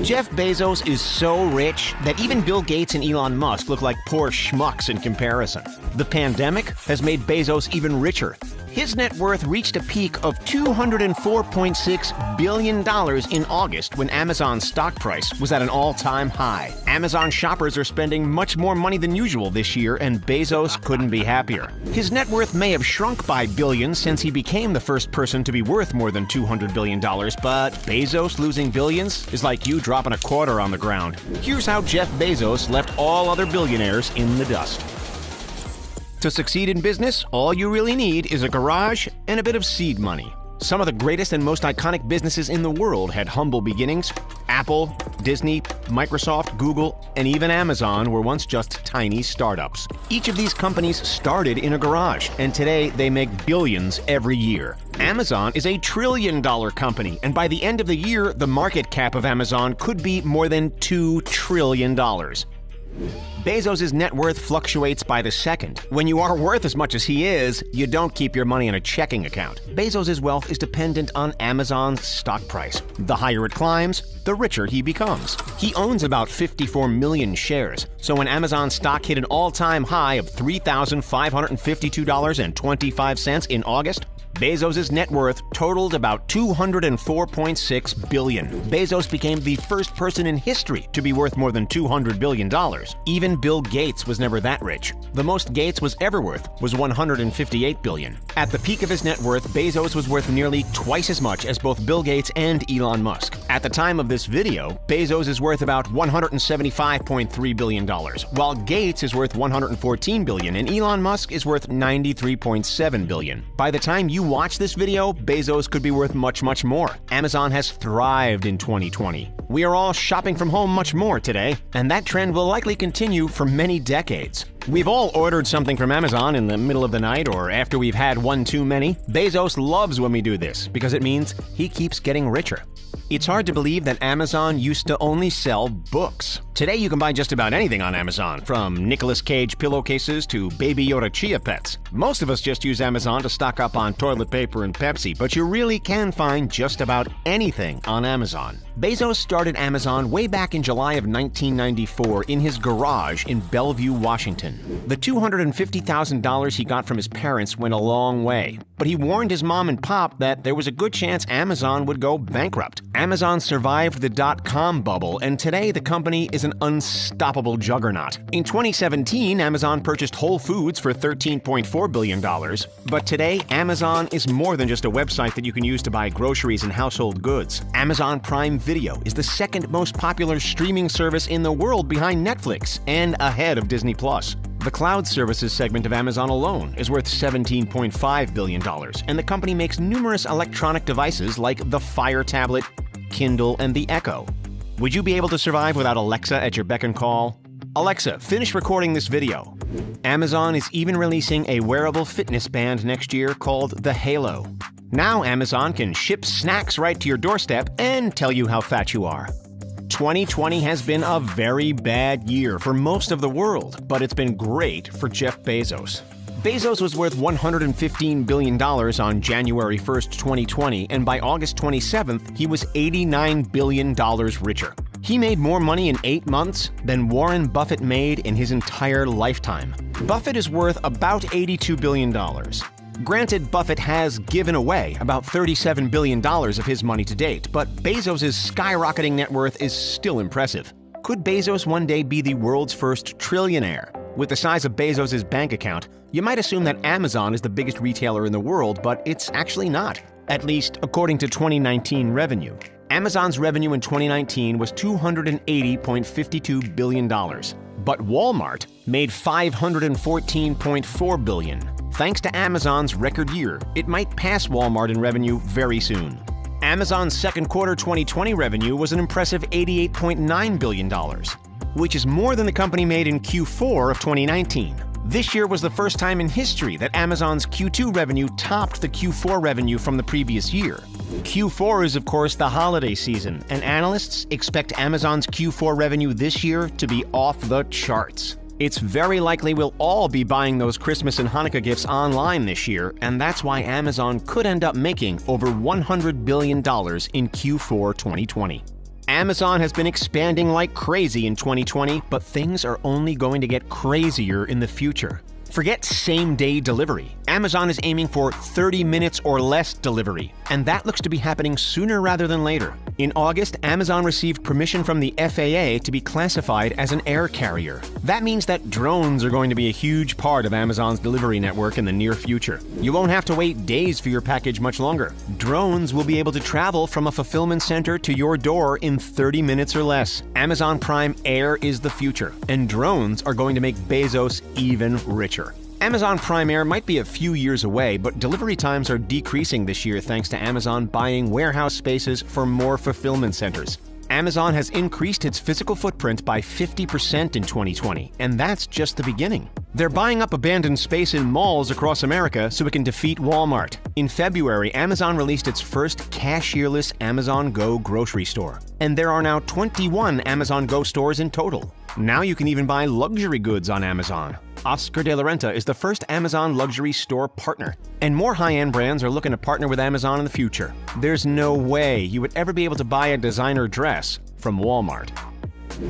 Jeff Bezos is so rich that even Bill Gates and Elon Musk look like poor schmucks in comparison. The pandemic has made Bezos even richer. His net worth reached a peak of $204.6 billion in August when Amazon's stock price was at an all-time high. Amazon shoppers are spending much more money than usual this year, and Bezos couldn't be happier. His net worth may have shrunk by billions since he became the first person to be worth more than $200 billion, but Bezos losing billions is like you dropping a quarter on the ground. Here's how Jeff Bezos left all other billionaires in the dust. To succeed in business, all you really need is a garage and a bit of seed money. Some of the greatest and most iconic businesses in the world had humble beginnings. Apple, Disney, Microsoft, Google, and even Amazon were once just tiny startups. Each of these companies started in a garage, and today they make billions every year. Amazon is a trillion-dollar company, and by the end of the year, the market cap of Amazon could be more than $2 trillion. Bezos' net worth fluctuates by the second. When you are worth as much as he is, you don't keep your money in a checking account. Bezos' wealth is dependent on Amazon's stock price. The higher it climbs, the richer he becomes. He owns about 54 million shares, so when Amazon stock hit an all-time high of $3,552.25 in August, Bezos' net worth totaled about $204.6 billion. Bezos became the first person in history to be worth more than $200 billion. Even Bill Gates was never that rich. The most Gates was ever worth was $158 billion. At the peak of his net worth, Bezos was worth nearly twice as much as both Bill Gates and Elon Musk. At the time of this video, Bezos is worth about $175.3 billion, while Gates is worth $114 billion and Elon Musk is worth $93.7 billion. By the time you watch this video, Bezos could be worth much, much more. Amazon has thrived in 2020. We are all shopping from home much more today, and that trend will likely continue for many decades. We've all ordered something from Amazon in the middle of the night or after we've had one too many. Bezos loves when we do this because it means he keeps getting richer. It's hard to believe that Amazon used to only sell books. Today you can buy just about anything on Amazon, from Nicolas Cage pillowcases to Baby Yoda chia pets. Most of us just use Amazon to stock up on toilet paper and Pepsi, but you really can find just about anything on Amazon. Bezos started Amazon way back in July of 1994 in his garage in Bellevue, Washington. The $250,000 he got from his parents went a long way, but he warned his mom and pop that there was a good chance Amazon would go bankrupt. Amazon survived the dot-com bubble, and today the company is an unstoppable juggernaut. In 2017, Amazon purchased Whole Foods for $13.4 billion, but today Amazon is more than just a website that you can use to buy groceries and household goods. Amazon Prime Video is the second most popular streaming service in the world behind Netflix and ahead of Disney+. The cloud services segment of Amazon alone is worth $17.5 billion, and the company makes numerous electronic devices like the Fire tablet, Kindle, and the Echo. Would you be able to survive without Alexa at your beck and call? Alexa, finish recording this video. Amazon is even releasing a wearable fitness band next year called the Halo. Now Amazon can ship snacks right to your doorstep and tell you how fat you are. 2020 has been a very bad year for most of the world, but it's been great for Jeff Bezos. Bezos was worth $115 billion on January 1st, 2020, and by August 27th, he was $89 billion richer. He made more money in 8 months than Warren Buffett made in his entire lifetime. Buffett is worth about $82 billion. Granted, Buffett has given away about $37 billion of his money to date, but Bezos' skyrocketing net worth is still impressive. Could Bezos one day be the world's first trillionaire? With the size of Bezos' bank account, you might assume that Amazon is the biggest retailer in the world, but it's actually not, at least according to 2019 revenue. Amazon's revenue in 2019 was $280.52 billion, but Walmart made $514.4 billion. Thanks to Amazon's record year, it might pass Walmart in revenue very soon. Amazon's second quarter 2020 revenue was an impressive $88.9 billion, which is more than the company made in Q4 of 2019. This year was the first time in history that Amazon's Q2 revenue topped the Q4 revenue from the previous year. Q4 is, of course, the holiday season, and analysts expect Amazon's Q4 revenue this year to be off the charts. It's very likely we'll all be buying those Christmas and Hanukkah gifts online this year, and that's why Amazon could end up making over $100 billion in Q4 2020. Amazon has been expanding like crazy in 2020, but things are only going to get crazier in the future. Forget same-day delivery. Amazon is aiming for 30 minutes or less delivery, and that looks to be happening sooner rather than later. In August, Amazon received permission from the FAA to be classified as an air carrier. That means that drones are going to be a huge part of Amazon's delivery network in the near future. You won't have to wait days for your package much longer. Drones will be able to travel from a fulfillment center to your door in 30 minutes or less. Amazon Prime Air is the future, and drones are going to make Bezos even richer. Amazon Prime Air might be a few years away, but delivery times are decreasing this year thanks to Amazon buying warehouse spaces for more fulfillment centers. Amazon has increased its physical footprint by 50% in 2020, and that's just the beginning. They're buying up abandoned space in malls across America so it can defeat Walmart. In February, Amazon released its first cashierless Amazon Go grocery store, and there are now 21 Amazon Go stores in total. Now you can even buy luxury goods on Amazon. Oscar de la Renta is the first Amazon luxury store partner, and more high-end brands are looking to partner with Amazon in the future. There's no way you would ever be able to buy a designer dress from Walmart.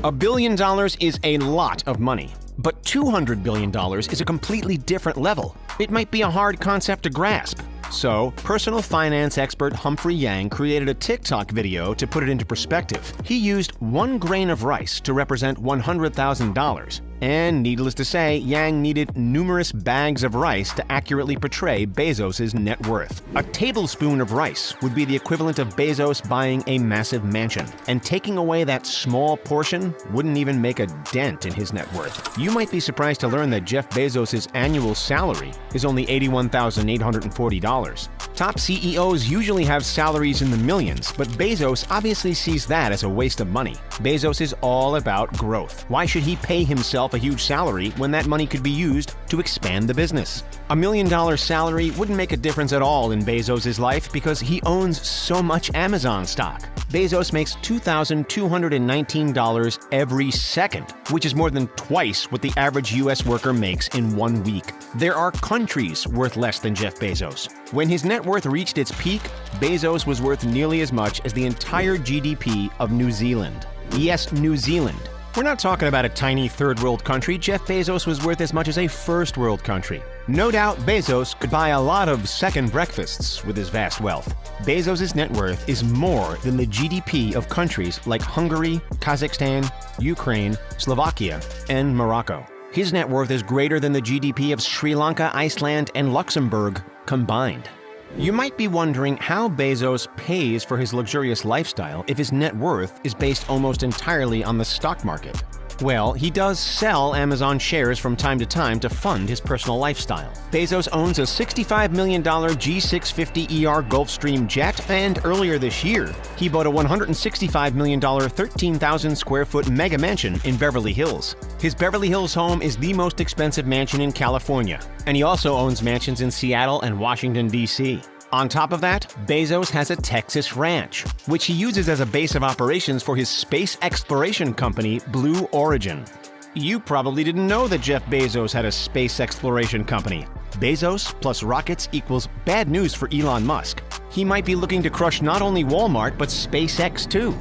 $1 billion is a lot of money, but $200 billion is a completely different level. It might be a hard concept to grasp. So, personal finance expert Humphrey Yang created a TikTok video to put it into perspective. He used 1 grain of rice to represent $100,000. And needless to say, Yang needed numerous bags of rice to accurately portray Bezos' net worth. A tablespoon of rice would be the equivalent of Bezos buying a massive mansion, and taking away that small portion wouldn't even make a dent in his net worth. You might be surprised to learn that Jeff Bezos' annual salary is only $81,840. Top CEOs usually have salaries in the millions, but Bezos obviously sees that as a waste of money. Bezos is all about growth. Why should he pay himself a huge salary when that money could be used to expand the business? $1 million salary wouldn't make a difference at all in Bezos' life because he owns so much Amazon stock. Bezos makes $2,219 every second, which is more than twice what the average US worker makes in 1 week. There are countries worth less than Jeff Bezos. When his net worth reached its peak, Bezos was worth nearly as much as the entire GDP of New Zealand. Yes, New Zealand. We're not talking about a tiny third-world country. Jeff Bezos was worth as much as a first-world country. No doubt Bezos could buy a lot of second breakfasts with his vast wealth. Bezos' net worth is more than the GDP of countries like Hungary, Kazakhstan, Ukraine, Slovakia, and Morocco. His net worth is greater than the GDP of Sri Lanka, Iceland, and Luxembourg combined. You might be wondering how Bezos pays for his luxurious lifestyle if his net worth is based almost entirely on the stock market. Well, he does sell Amazon shares from time to time to fund his personal lifestyle. Bezos owns a $65 million G650ER Gulfstream jet, and earlier this year, he bought a $165 million 13,000 square foot mega mansion in Beverly Hills. His Beverly Hills home is the most expensive mansion in California, and he also owns mansions in Seattle and Washington, D.C. On top of that, Bezos has a Texas ranch, which he uses as a base of operations for his space exploration company, Blue Origin. You probably didn't know that Jeff Bezos had a space exploration company. Bezos plus rockets equals bad news for Elon Musk. He might be looking to crush not only Walmart, but SpaceX too.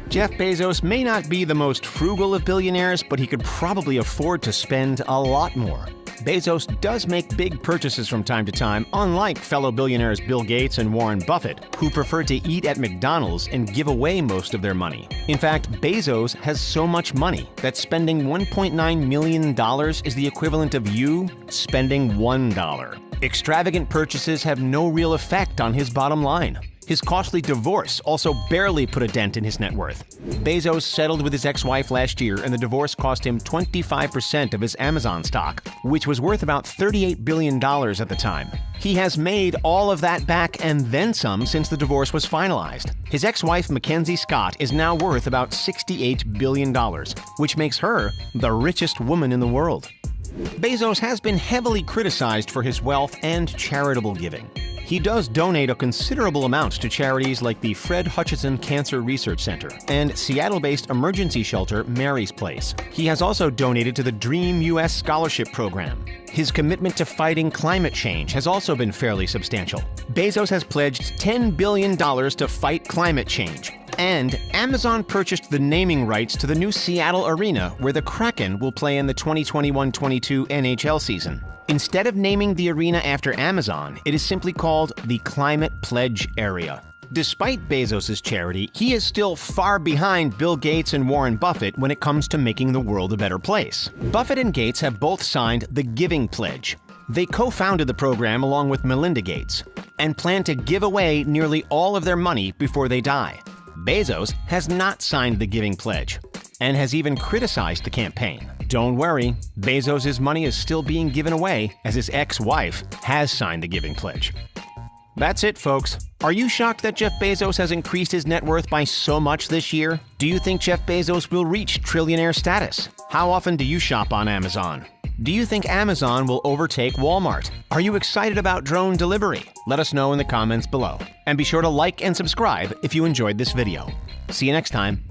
Jeff Bezos may not be the most frugal of billionaires, but he could probably afford to spend a lot more. Bezos does make big purchases from time to time, unlike fellow billionaires Bill Gates and Warren Buffett, who prefer to eat at McDonald's and give away most of their money. In fact, Bezos has so much money that spending $1.9 million is the equivalent of you spending $1. Extravagant purchases have no real effect on his bottom line. His costly divorce also barely put a dent in his net worth. Bezos settled with his ex-wife last year, and the divorce cost him 25% of his Amazon stock, which was worth about $38 billion at the time. He has made all of that back and then some since the divorce was finalized. His ex-wife, Mackenzie Scott, is now worth about $68 billion, which makes her the richest woman in the world. Bezos has been heavily criticized for his wealth and charitable giving. He does donate a considerable amount to charities like the Fred Hutchinson Cancer Research Center and Seattle-based emergency shelter Mary's Place. He has also donated to the Dream U.S. Scholarship Program. His commitment to fighting climate change has also been fairly substantial. Bezos has pledged $10 billion to fight climate change. And Amazon purchased the naming rights to the new Seattle arena where the Kraken will play in the 2021-22 NHL season. Instead of naming the arena after Amazon, it is simply called the Climate Pledge Area. Despite Bezos' charity, he is still far behind Bill Gates and Warren Buffett when it comes to making the world a better place. Buffett and Gates have both signed the Giving Pledge. They co-founded the program along with Melinda Gates and plan to give away nearly all of their money before they die. Bezos has not signed the Giving Pledge and has even criticized the campaign. Don't worry, Bezos' money is still being given away as his ex-wife has signed the Giving Pledge. That's it, folks. Are you shocked that Jeff Bezos has increased his net worth by so much this year? Do you think Jeff Bezos will reach trillionaire status? How often do you shop on Amazon? Do you think Amazon will overtake Walmart? Are you excited about drone delivery? Let us know in the comments below. And be sure to like and subscribe if you enjoyed this video. See you next time.